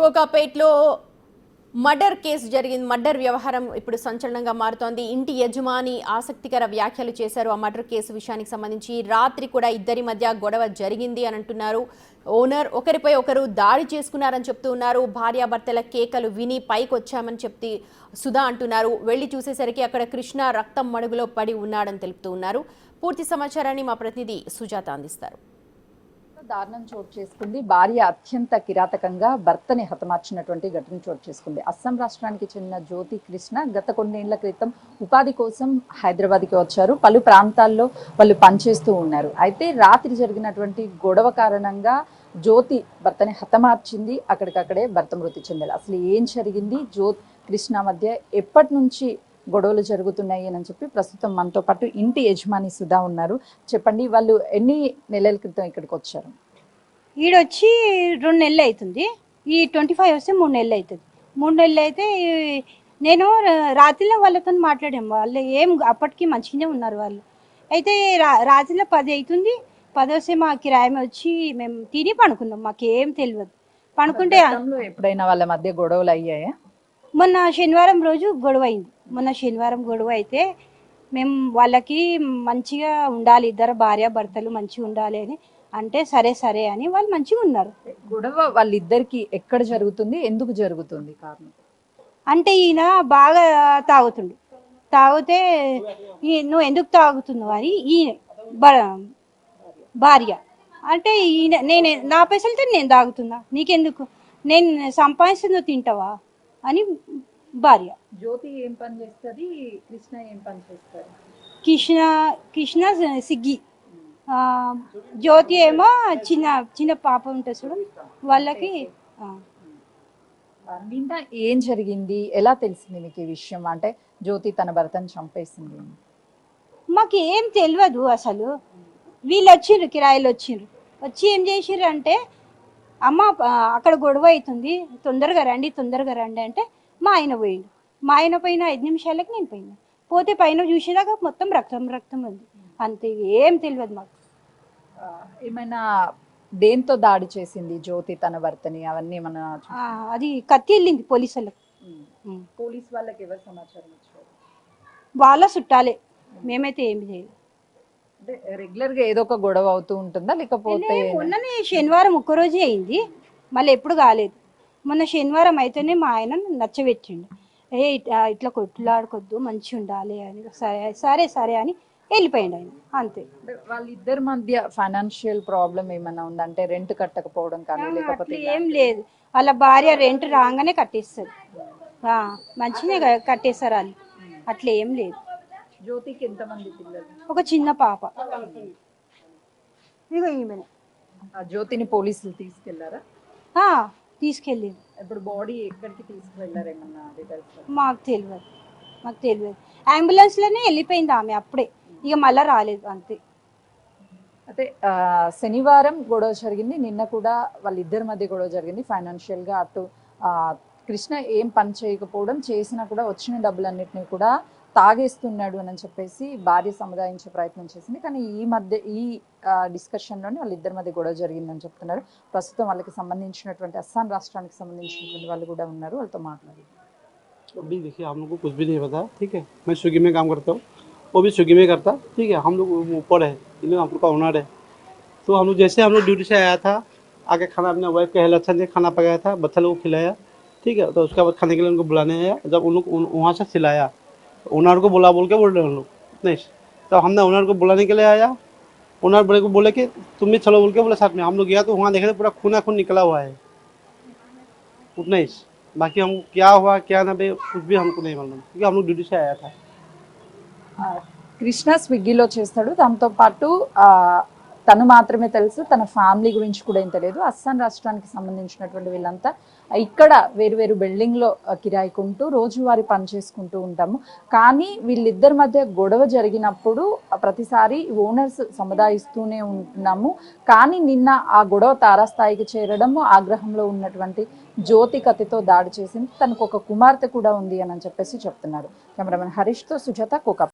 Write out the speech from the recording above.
కోకాపేట్లో murder case జరిగింది. Murder వ్యవహారం ఇప్పుడు సంచలనంగా మారుతోంది. ఇంటి యజమాని ఆసక్తికర వ్యాఖ్యలు చేశారు. ఆ మర్డర్ కేసు విషయానికి సంబంధించి రాత్రి కూడా ఇద్దరి మధ్య గొడవ జరిగింది అని అంటున్నారు. ఓనర్ ఒకరిపై ఒకరు దాడి చేసుకున్నారని చెప్తూ ఉన్నారు. భార్యాభర్తల కేకలు విని పైకి వచ్చామని చెప్తే సుధా అంటున్నారు. వెళ్లి చూసేసరికి అక్కడ కృష్ణ రక్తం మడుగులో పడి ఉన్నాడని తెలుపుతూ ఉన్నారు. పూర్తి సమాచారాన్ని మా ప్రతినిధి సుజాత అందిస్తారు. దారుణం చోటు చేసుకుంది. భార్య అత్యంత కిరాతకంగా భర్తని హతమార్చినటువంటి ఘటన చోటు చేసుకుంది. అస్సాం రాష్ట్రానికి చెందిన జ్యోతి కృష్ణ గత కొన్నేళ్ల క్రితం ఉపాధి కోసం హైదరాబాద్కి వచ్చారు. పలు ప్రాంతాల్లో వాళ్ళు పనిచేస్తూ ఉన్నారు. అయితే రాత్రి జరిగినటువంటి గొడవ కారణంగా జ్యోతి భర్తని హతమార్చింది. అక్కడికక్కడే భర్త మృతి చెందాడు. అసలు ఏం జరిగింది, జ్యోతి కృష్ణ మధ్య ఎప్పటి నుంచి గొడవలు జరుగుతున్నాయి అని చెప్పి ప్రస్తుతం మనతో పాటు ఇంటి యజమాని సుధా ఉన్నారు. చెప్పండి, వాళ్ళు ఎన్ని నెలల క్రితం ఇక్కడికి వచ్చారు? ఈడొచ్చి 2 నెలలు అవుతుంది. ఈ 25 వస్తే 3 నెలలు అవుతుంది. 3 నెలలు అయితే నేను రాత్రిలో వాళ్ళతో మాట్లాడాము. వాళ్ళు ఏం అప్పటికి మంచిగానే ఉన్నారు వాళ్ళు. అయితే రాత్రిలో 10 అవుతుంది. 10 వస్తే మా కిరాయి వచ్చి మేము తిని పడుకున్నాం. మాకేం తెలియదు. పడుకుంటే ఎప్పుడైనా వాళ్ళ మధ్య గొడవలు అయ్యాయా? మొన్న శనివారం రోజు గొడవ అయింది. మొన్న శనివారం గొడవ అయితే మేము వాళ్ళకి మంచిగా ఉండాలి, ఇద్దరు భార్య భర్తలు మంచిగా ఉండాలి అని అంటే సరే సరే అని వాళ్ళు మంచిగా ఉన్నారు. గొడవ వాళ్ళిద్దరికి ఎక్కడ జరుగుతుంది, ఎందుకు జరుగుతుంది కారణం? అంటే ఈయన బాగా తాగుతుండు. తాగితే నువ్వు ఎందుకు తాగుతున్నావు అని ఈయన భార్య అంటే ఈయన నేను నా పైసలతో నేను తాగుతున్నా, నీకెందుకు, నేను సంపాదిస్తుంది తింటావా అని భార్య. జ్యోతి ఏం పని చేస్తుంది, కృష్ణ ఏం పని చేస్తారు? కృష్ణ సిగ్గి, జ్యోతి ఏమో చిన్న చిన్న పాప ఉంటుంది చూడు వాళ్ళకి. నిన్న ఏం జరిగింది, ఎలా తెలిసింది మీకు ఈ విషయం? అంటే జ్యోతి తన భర్తను చంపేసింది. మాకు ఏం తెలియదు అసలు. వీళ్ళు వచ్చిర్రు, కిరాయిలు వచ్చిర్రు. వచ్చి ఏం చేసిర్రు అంటే, అమ్మ అక్కడ గొడవ అవుతుంది, తొందరగా రండి అంటే మా ఆయన పోయిండు. మా ఆయన పోయిన 5 నిమిషాలకి నేను పోయినా. పోతే పైన చూసేదాకా మొత్తం రక్తం ఉంది. అంతే, ఏం తెలియదు మాకు. ఏమైనా దేంతో దాడి చేసింది జ్యోతి తన భర్తని, అవన్నీ మన అది కత్తి వెళ్ళింది పోలీసులకు. పోలీస్ వాళ్ళకి ఎవరు సమాచారం ఇచ్చారు? వాళ్ళ చుట్టాలే, మేమైతే ఏమి చేయలేదు. అంటే రెగ్యులర్ గా ఏదో ఒక గొడవ అవుతూ ఉంటుందా, లేకపోతే మొన్ననే శనివారం ఒక్కరోజే అయింది, మళ్ళీ ఎప్పుడు కాలేదు. మొన్న శనివారం అయితేనే మా ఆయన నచ్చబెట్టిండు. ఇట్లా కొట్లాడుకొద్దు, మంచిగా ఉండాలి అని. సరే సరే అని వెళ్ళిపోయిండు ఆయన, అంతే. వాళ్ళిద్దరి మధ్య ఫైనాన్షియల్ ప్రాబ్లం ఏమైనా ఉందంటే, రెంట్ కట్టకపోవడం కానీ లేకపోతే? ఏం లేదు, వాళ్ళ భార్య రెంట్ రాగానే కట్టేస్తారు, మంచిగా కట్టేస్తారు వాళ్ళు, అట్లా ఏం లేదు. జ్యోతికి ఎంతమంది పిల్లలు? ఒక చిన్న పాప. ఇగో ఈమె. జ్యోతిని పోలీసులు తీసుకెళ్లారా? తీసుకెళ్ళింది. ఇప్పుడు బాడీ ఎక్కడికి తీసుకువెళ్ళారు, ఏమన్నా డీటెయిల్స్? మాకు తెలియదు. అంబులెన్స్ లోనే వెళ్ళిపోయింది ఆమె అప్పుడే, ఇక మళ్ళా రాలేదు, అంతే. అయితే శనివారం గొడవ జరిగింది. నిన్న కూడా వాళ్ళిద్దరి మధ్య గొడవ జరిగింది. ఫైనాన్షియల్ గా అటు కృష్ణ ఏం పని చేయకపోవడం, చేసినా కూడా వచ్చిన డబ్బులన్నిటిని కూడా తాగేస్తున్నాడు అని చెప్పేసి భార్య సముదాయించే ప్రయత్నం చేసింది. కానీ ఈ డిస్కషన్లోనే వాళ్ళిద్దరి మధ్య గొడవ జరిగిందని చెప్తున్నారు. ప్రస్తుతం వాళ్ళకి సంబంధించినటువంటి అస్సాం రాష్ట్రానికి సంబంధించినటువంటి వాళ్ళు కూడా ఉన్నారు, వాళ్ళతో మాట్లాడారు. अभी देखिए हम लोग को कुछ भी नहीं पता, ठीक है। मैं स्विगी में काम करता हूँ, वो भी स्विगी में करता, ठीक है। हम लोग ऊपर है, इन लोग हम लोग का ओनर है। तो हम लोग जैसे हम लोग ड्यूटी से आया था, आके खाना अपने वाइफ के हेल्थ अच्छा से खाना पकाया था, बच्चा लोग को खिलाया, ठीक है। तो उसके बाद खाने के लिए उनको बुलाने आया। जब उन लोग वहाँ से खिलाया, ओनर को बोल रहे उन लोग नहीं। तो हमने ओनर को बुलाने के लिए आया, ओनर बड़े को बोले कि तुम भी चलो बोल के बोले साथ में। हम लोग गया तो वहाँ देखे पूरा खून निकला हुआ है, उतना ही। बाकी हम क्या हुआ क्या ना कुछ भी हमको नहीं मालूम, क्योंकि हम लोग ड्यूटी से आया था। కృష్ణ స్విగ్గీలో చేస్తాడు. దాంతో పాటు తను మాత్రమే తెలుసు, తన ఫ్యామిలీ గురించి కూడా ఏం తెలియదు. అస్సాం రాష్ట్రానికి సంబంధించినటువంటి వీళ్ళంతా ఇక్కడ వేరు బిల్డింగ్లో కిరాయికుంటూ రోజువారీ పని చేసుకుంటూ ఉంటాము. కానీ వీళ్ళిద్దరి మధ్య గొడవ జరిగినప్పుడు ప్రతిసారి ఓనర్స్ సముదాయిస్తూనే ఉంటున్నాము. కానీ నిన్న ఆ గొడవ తారాస్థాయికి చేరడము, ఆగ్రహంలో ఉన్నటువంటి జ్యోతి కత్తితో దాడి చేసింది. తనకు ఒక కుమార్తె కూడా ఉంది అని చెప్పేసి చెప్తున్నారు. కెమెరామెన్ హరీష్తో సుజాత, కోకా.